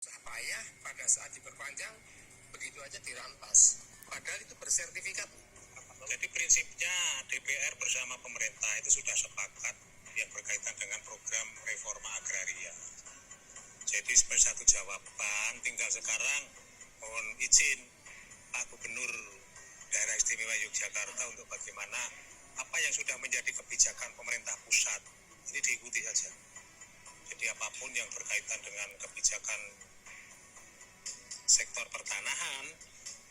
payah pada saat diperpanjang begitu aja dirampas. Padahal itu bersertifikat. Jadi prinsipnya DPR bersama pemerintah itu sudah sepakat yang berkaitan dengan program reforma agraria. Jadi sebagai satu jawaban, tinggal sekarang mohon izin Pak Gubernur Daerah Istimewa Yogyakarta untuk bagaimana apa yang sudah menjadi kebijakan pemerintah pusat ini diikuti saja. Jadi apapun yang berkaitan dengan kebijakan sektor pertanahan,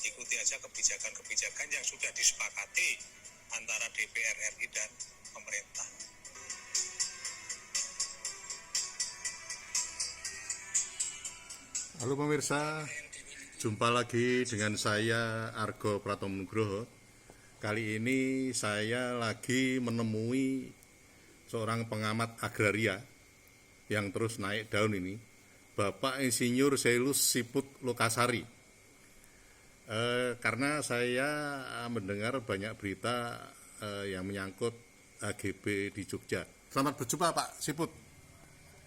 ikuti aja kebijakan-kebijakan yang sudah disepakati antara DPR RI dan pemerintah. Halo pemirsa, jumpa lagi dengan saya Argo Pratonugroho. Kali ini saya lagi menemui seorang pengamat agraria yang terus naik daun ini, Bapak Insinyur Selus Siput Lokasari. Karena saya mendengar banyak berita yang menyangkut HGB di Jogja. Selamat berjumpa Pak Siput.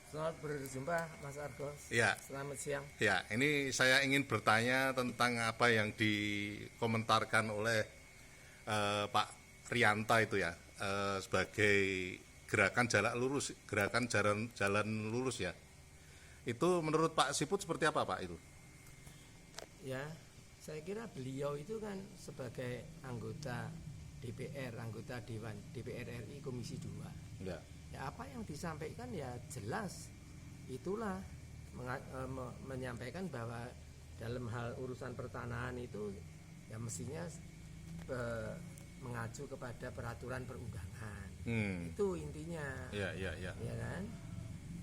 Selamat berjumpa Mas Argo. Ya. Selamat siang. Ya, ini saya ingin bertanya tentang apa yang dikomentarkan oleh Pak Rianta itu ya, sebagai gerakan jalan lurus ya. Itu menurut Pak Siput seperti apa Pak itu? Ya, saya kira beliau itu kan sebagai anggota DPR, anggota Dewan DPR RI Komisi 2. Ya. Ya apa yang disampaikan ya jelas. Itulah menyampaikan bahwa dalam hal urusan pertanahan itu ya mestinya mengacu kepada peraturan perundangan. Itu intinya. Ya. Ya kan?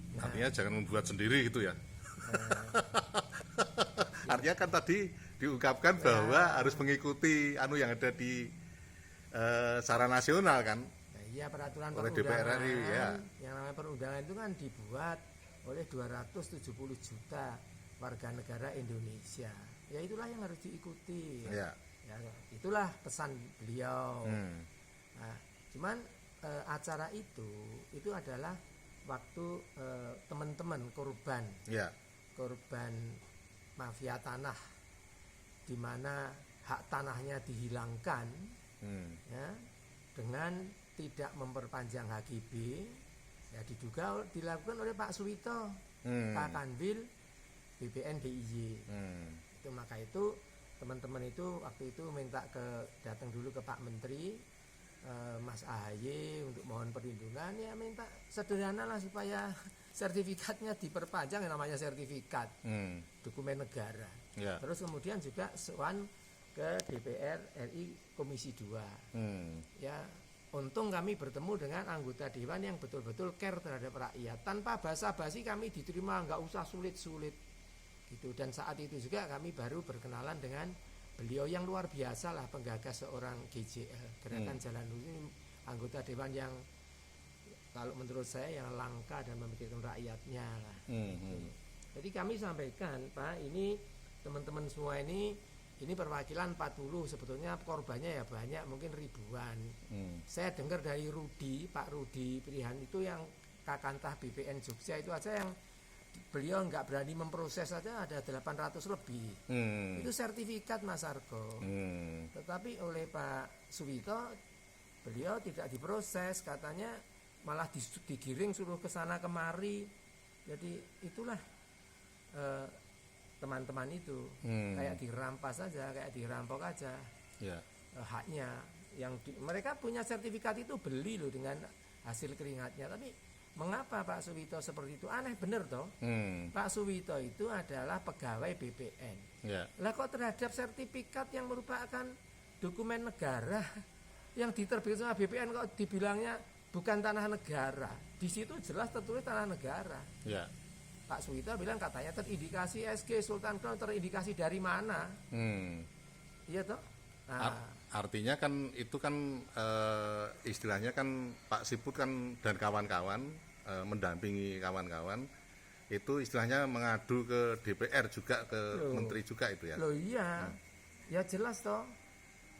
Nah, artinya jangan membuat sendiri gitu ya. Artinya kan tadi diungkapkan bahwa harus mengikuti yang ada di secara nasional kan. Iya, peraturan oleh perundangan DPR RI, ya. Yang namanya perundangan itu kan dibuat oleh 270 juta warga negara Indonesia. Ya itulah yang harus diikuti. Ya. Ya, itulah pesan beliau. Nah, cuman acara itu adalah waktu teman-teman korban, Ya. korban mafia tanah, di mana hak tanahnya dihilangkan, ya, dengan tidak memperpanjang HGB, ya diduga dilakukan oleh Pak Suwito, Pak Kanwil, BPN DIY. Itu maka itu teman-teman itu waktu itu minta datang dulu ke Pak Menteri, Mas AHY untuk mohon perlindungan, ya minta sederhana lah supaya sertifikatnya diperpanjang, yang namanya sertifikat dokumen negara. Ya. Terus kemudian juga soal ke DPR RI Komisi 2. Ya, untung kami bertemu dengan anggota dewan yang betul-betul care terhadap rakyat. Tanpa basa-basi kami diterima, nggak usah sulit-sulit gitu. Dan saat itu juga kami baru berkenalan dengan beliau yang luar biasa lah, penggagas seorang GJL, Gerakan Jalan Lurus, ini anggota dewan yang kalau menurut saya yang langka dan memikirkan rakyatnya lah. Jadi kami sampaikan, Pak, ini teman-teman semua ini perwakilan 40, sebetulnya korbannya ya banyak, mungkin ribuan. Saya dengar dari Pak Rudi Pilihan itu yang Kakantah BPN Jogja itu aja yang beliau nggak berani memproses aja ada 800 lebih. Itu sertifikat Mas Argo. Tetapi oleh Pak Suwito beliau tidak diproses, katanya malah digiring suruh ke sana kemari. Jadi itulah teman-teman itu kayak dirampas aja, kayak dirampok aja. Ya. Haknya yang mereka punya sertifikat itu beli loh dengan hasil keringatnya. Tapi mengapa Pak Suwito seperti itu? Aneh bener toh. Pak Suwito itu adalah pegawai BPN. Ya. Lah kok terhadap sertifikat yang merupakan dokumen negara yang diterbitkan sama BPN kok dibilangnya bukan tanah negara? Di situ jelas tertulis tanah negara. Ya. Pak Suwito bilang katanya terindikasi SG Sultan Crown, terindikasi dari mana? Iya toh? Nah, artinya kan itu kan istilahnya kan Pak Siput kan dan kawan-kawan mendampingi kawan-kawan itu istilahnya mengadu ke DPR juga, ke menteri juga itu ya. Loh iya. Ya jelas toh.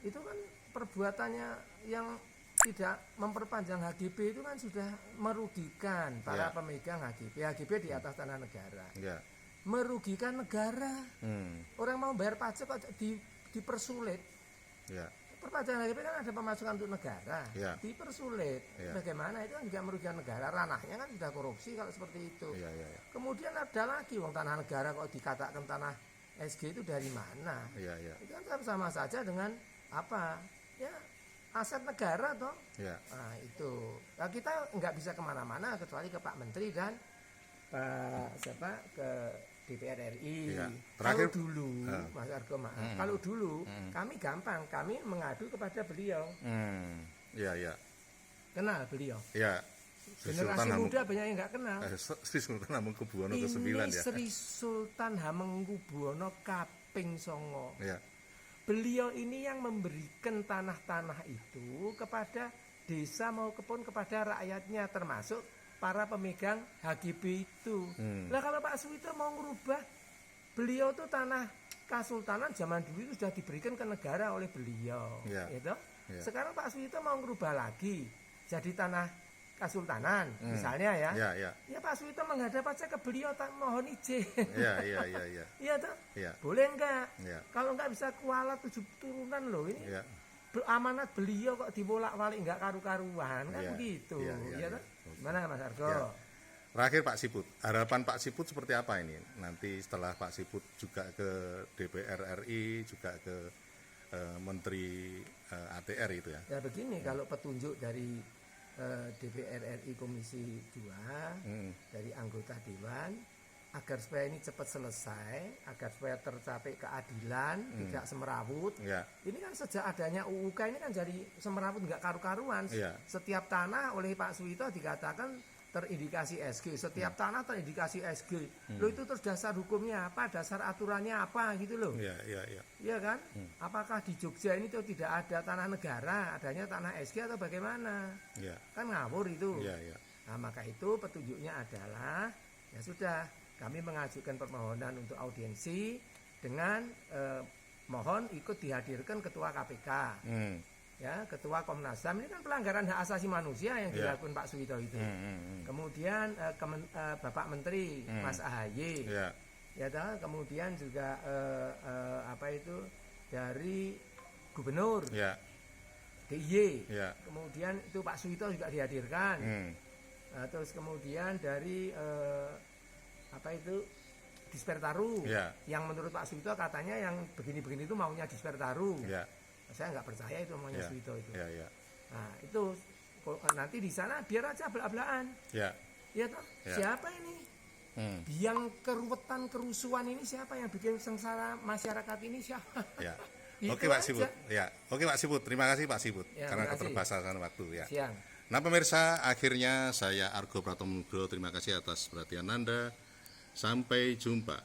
Itu kan perbuatannya yang tidak memperpanjang HGB itu kan sudah merugikan para pemegang HGB. HGB di atas tanah negara. Ya. merugikan negara. Orang mau bayar pajak kok dipersulit. Ya. Perpajakan HGP kan ada pemasukan untuk negara, Ya. dipersulit. Ya. Bagaimana itu kan juga merugikan negara, ranahnya kan sudah korupsi kalau seperti itu. Ya, ya, ya. Kemudian ada lagi wong tanah negara kok dikatakan tanah SG itu dari mana? Ya, ya. Itu kan sama saja dengan apa? Ya aset negara toh. Ya. Nah itu. Nah, kita nggak bisa kemana-mana kecuali ke Pak Menteri dan Pak siapa ke DPR RI. Ya. Kalau Terakhir, dulu, Mas Argo maaf, kalau dulu kami gampang, kami mengadu kepada beliau. Ya, ya. Kenal beliau. Ya. Sri Generasi Sultan muda banyak yang nggak kenal. Sri Sultan Hamengkubuwono ke-9 Ini ya. Sri Sultan Hamengkubuwono kaping 9. Ya. Beliau ini yang memberikan tanah-tanah itu kepada desa maupun kepada rakyatnya, termasuk para pemegang HGB itu. Nah kalau Pak Suwito mau merubah, beliau tuh tanah Kasultanan zaman dulu itu sudah diberikan ke negara oleh beliau. Ya. Gitu. Ya. Sekarang Pak Suwito mau merubah lagi jadi tanah Kasultanan, misalnya ya. Ya, ya. Ya Pak Suwito menghadap aja ke beliau tak mohon izin. Ya, ya, ya, ya. Iya toh? Ya. Boleh enggak? Ya. Kalau enggak bisa kualat 7 turunan loh ini. Ya. Amanat beliau kok dibolak-balik enggak karu-karuan kan Ya. begitu. Ya, ya, Iya ya. toh? Gimana Mas Argo? Ya. Terakhir Pak Siput, harapan Pak Siput seperti apa ini? Nanti setelah Pak Siput juga ke DPR RI, juga ke Menteri ATR itu ya. Ya begini, kalau petunjuk dari DPR RI Komisi 2 dari anggota Dewan agar supaya ini cepat selesai, agar supaya tercapai keadilan, tidak semerawut. Ya. Ini kan sejak adanya UUK ini kan jadi semerawut nggak karu-karuan. Iya. Setiap tanah oleh Pak Suwito dikatakan terindikasi SG. Setiap tanah terindikasi SG. Loh itu terus dasar hukumnya apa? Dasar aturannya apa gitu loh. Ya, ya, ya. Iya kan? Apakah di Jogja ini tuh tidak ada tanah negara, adanya tanah SG atau bagaimana? Ya. Kan ngawur itu. Ya, ya. Nah, maka itu petunjuknya adalah ya sudah, kami mengajukan permohonan untuk audiensi dengan mohon ikut dihadirkan Ketua KPK. Ya, Ketua Komnas HAM ini kan pelanggaran hak asasi manusia yang dilakukan Pak Suwito itu. Kemudian Bapak Menteri Mas AHY. Ya. Ya toh, kemudian juga apa itu dari Gubernur Ya. DIY. Ya. Kemudian itu Pak Suwito juga dihadirkan. Terus kemudian dari apa itu Dispertaru, Ya. yang menurut Pak Suwito katanya yang begini-begini itu maunya Dispertaru. Ya. Saya nggak percaya itu maunya Ya. Suwito itu. Ya, ya. Nah itu nanti di sana biar aja belak-belakan. Ya. Ya toh, Ya. siapa ini? Yang keruwetan kerusuhan ini siapa, yang bikin sengsara masyarakat ini siapa? Ya. Gitu Oke Pak aja. Siput. Ya. Oke Pak Siput. Terima kasih Pak Siput Ya, karena terima kasih. keterbatasan waktu ya. Siang. Nah pemirsa, akhirnya saya Argo Pratomo Nugroho terima kasih atas perhatian Anda. Sampai jumpa.